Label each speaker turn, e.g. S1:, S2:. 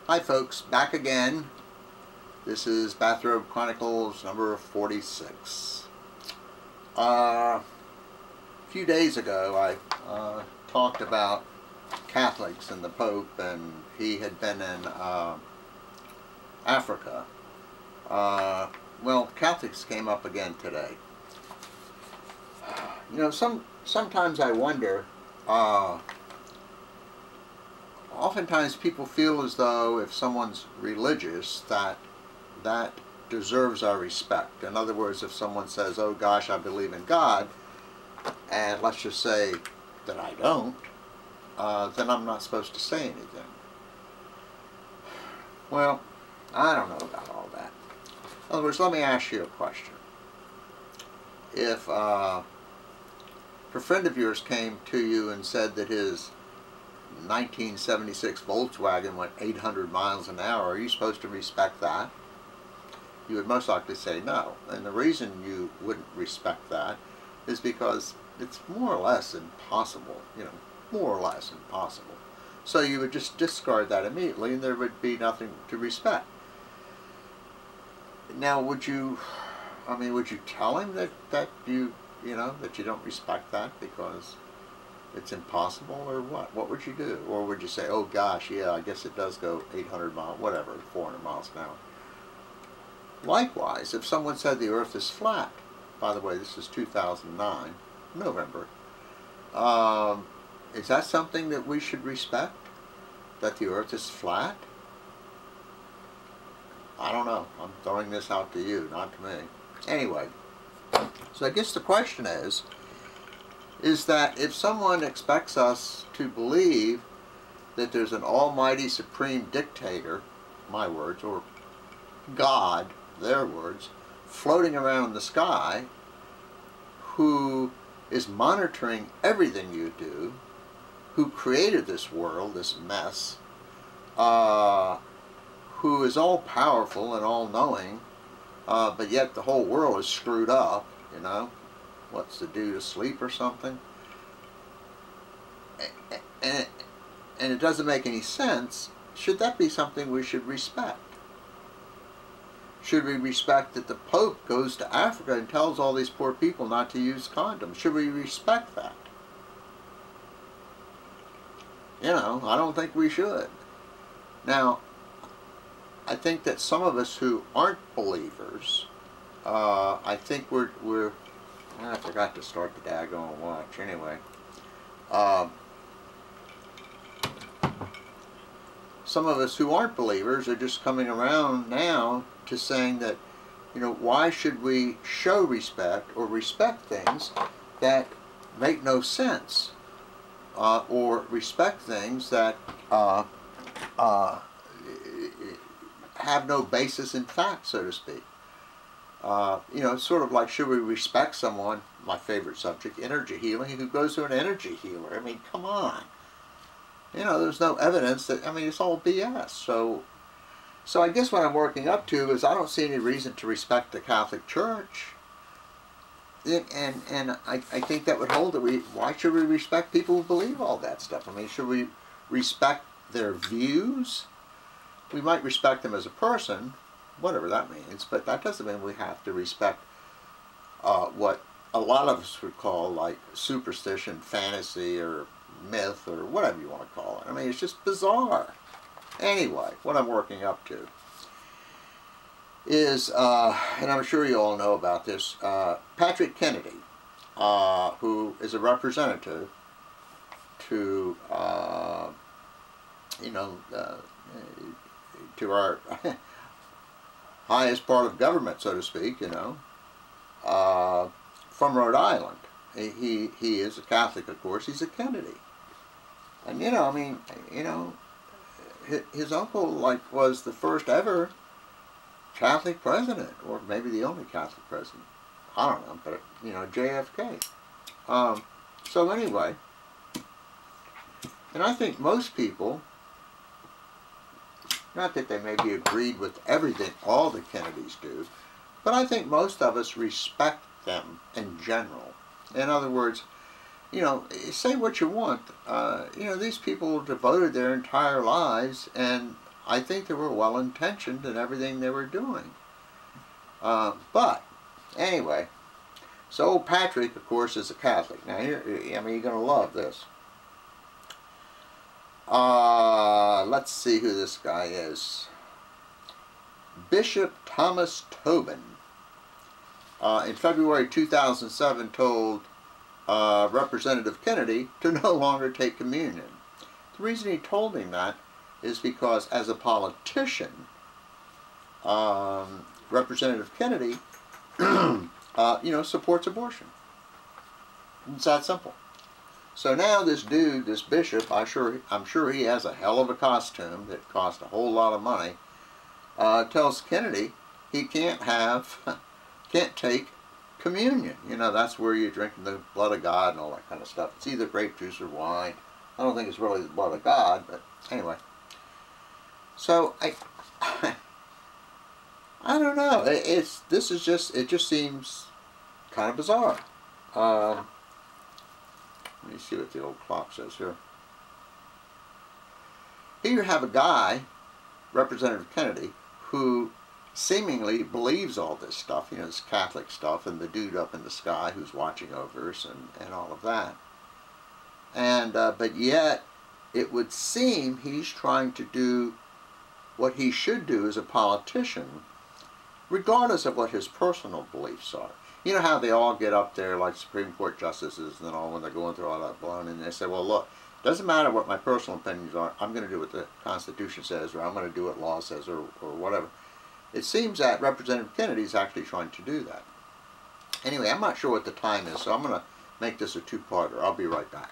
S1: Hi folks, back again. This is Bathrobe Chronicles number 46. A few days ago I talked about Catholics and the Pope, and he had been in Africa. Well, Catholics came up again today. You know, sometimes I wonder, oftentimes people feel as though if someone's religious, that deserves our respect. In other words, if someone says, oh gosh, I believe in God, and let's just say that I don't, then I'm not supposed to say anything. Well, I don't know about all that. In other words, let me ask you a question. If a friend of yours came to you and said that his 1976 Volkswagen went 800 miles an hour, are you supposed to respect that? You would most likely say no. And the reason you wouldn't respect that is because it's more or less impossible, more or less impossible. So you would just discard that immediately and there would be nothing to respect. Now, would you tell him that you don't respect that because it's impossible, or what? What would you do? Or would you say, oh gosh, yeah, I guess it does go 800 miles, whatever, 400 miles an hour. Likewise, if someone said the earth is flat, by the way, this is 2009, November, is that something that we should respect? That the earth is flat? I don't know. I'm throwing this out to you, not to me. Anyway, so I guess the question is that if someone expects us to believe that there's an almighty supreme dictator, my words, or God, their words, floating around the sky, who is monitoring everything you do, who created this world, this mess, who is all-powerful and all-knowing, but yet the whole world is screwed up, what's to do, to sleep or something? And it doesn't make any sense. Should that be something we should respect? Should we respect that the Pope goes to Africa and tells all these poor people not to use condoms? Should we respect that? I don't think we should. Now, I think that some of us who aren't believers, I think I forgot to start the daggone watch. Anyway, some of us who aren't believers are just coming around now to saying that, why should we show respect or respect things that make no sense, or respect things that have no basis in fact, so to speak. It's sort of like, should we respect someone, my favorite subject, energy healing, who goes to an energy healer? I mean, come on. There's no evidence that, it's all BS. So I guess what I'm working up to is I don't see any reason to respect the Catholic Church. And I think that would hold that why should we respect people who believe all that stuff? Should we respect their views? We might respect them as a person, whatever that means, but that doesn't mean we have to respect what a lot of us would call like superstition, fantasy, or myth, or whatever you want to call it. It's just bizarre. Anyway, what I'm working up to is, and I'm sure you all know about this, Patrick Kennedy, who is a representative to, to our highest part of government, so to speak, from Rhode Island. He is a Catholic, of course. He's a Kennedy. And, his uncle, was the first ever Catholic president, or maybe the only Catholic president. I don't know, but, JFK. So anyway, and I think most people, not that they maybe agreed with everything all the Kennedys do, but I think most of us respect them in general. In other words, say what you want. These people devoted their entire lives, and I think they were well-intentioned in everything they were doing. But, anyway, so old Patrick, of course, is a Catholic. Now, here, I mean, you're going to love this. Let's see who this guy is. Bishop Thomas Tobin, in February 2007, told Representative Kennedy to no longer take communion. The reason he told him that is because, as a politician, Representative Kennedy, supports abortion. It's that simple. So now this dude, this bishop, I'm sure he has a hell of a costume that cost a whole lot of money, tells Kennedy he can't take communion. That's where you're drinking the blood of God and all that kind of stuff. It's either grape juice or wine. I don't think it's really the blood of God, but anyway. So I don't know. It just seems kind of bizarre. Let me see what the old clock says here. Here you have a guy, Representative Kennedy, who seemingly believes all this stuff, this Catholic stuff, and the dude up in the sky who's watching over us and all of that. And but yet, it would seem he's trying to do what he should do as a politician, regardless of what his personal beliefs are. You know how they all get up there like Supreme Court justices and all when they're going through all that baloney, and they say, well, look, it doesn't matter what my personal opinions are, I'm going to do what the Constitution says, or I'm going to do what law says, or whatever. It seems that Representative Kennedy is actually trying to do that. Anyway, I'm not sure what the time is, so I'm going to make this a two-parter. I'll be right back.